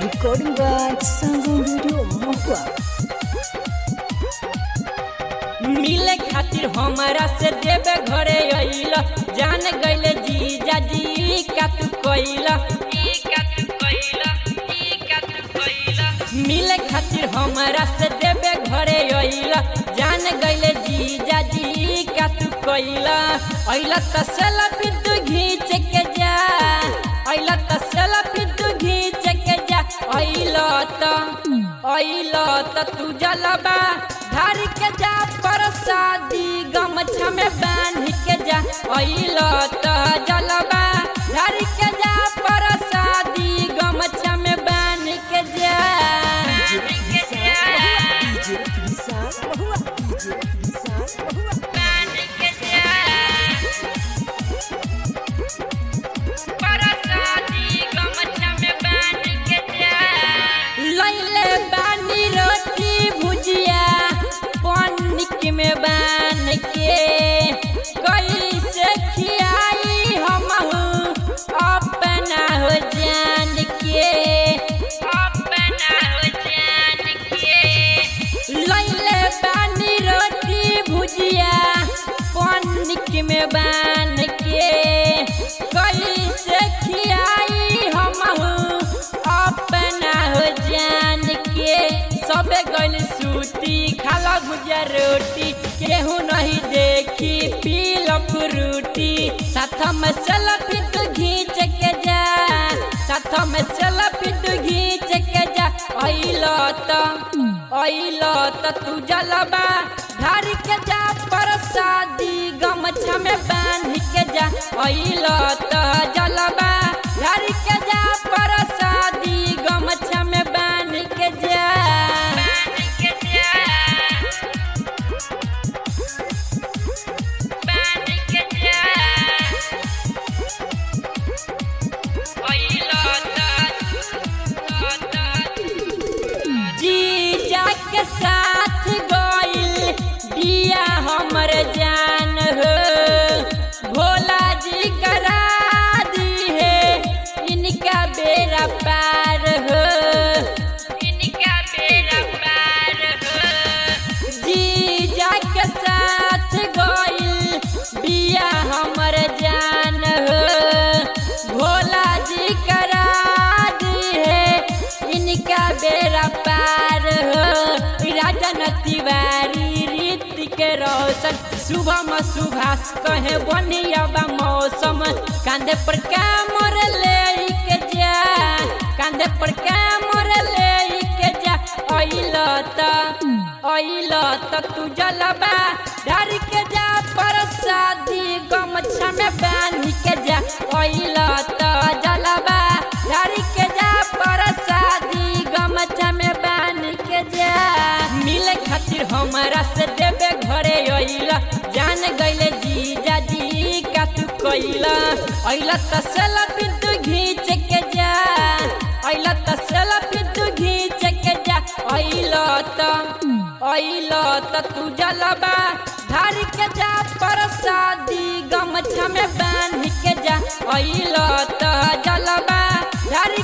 Recording by Sangam Video Mokwa। मिले खातिर हमारा से देवे घरे अइल जान गइले जीजा जी का तू कइला मिले खातिर हमारा से देवे घरे अइल जान गइले जीजा जी का तू कइला अइला त सेल्फी तू घींच के जा अइला त सेल्फी तू घींच के जा अइला त तू जलबा धारी के जा परसादी गमछा में बांध के जा अइला त जलबा धारी के जा परसादी गमछा में बांध के जा लैले बानी रोटी भुजिया पनिक में बान के कैसे खियाई हमहू अपना हो जान के लैले बानी रोटी भुजिया पनिक में बान के कैसे खियाई हमहू अपना हो जान के सबे गइल सूती खाला भुजिया रोटी केहू नहीं देखी पीला फ्रूटी साथ में सेल्फी तू घींच के जा साथ में सेल्फी तू घींच के जा अइला त तू जलबा धारी के जा परसादी गमछा में बांध के जा अइला त जलबा धारी के जा परसादी गमछा में बांध के जा जीजा के साथ गइल बिया हमर जान हो भोला जी करा दी है इनका बेड़ा पार हो जीजा के साथ गइल बिया हमर जान हो भोला जी करा दी है इनका बेड़ा पार हो राजन तिवारी रीति के रोशन सुबह में सुभाष कहे बनिया बा मौसम कांधे पर कामर ले के जा कांधे पर कामर ले के जा अइला त तू जलबा धारी के जा परसादी गमछा में बांध के जा अइला त जलबा धारी के जा परसादी गमछा में बांध के जा मिले खातिर हमारा से देवे घरे अइला जान गइले जीजा जी का तू कइला अइला त सेल्फी तू घींच के जा अइला त सेल्फी तू घींच के जा अइला त तू जलबा धारी के जा परसादी गमछा में बांध के जा अइला त जलबा धारी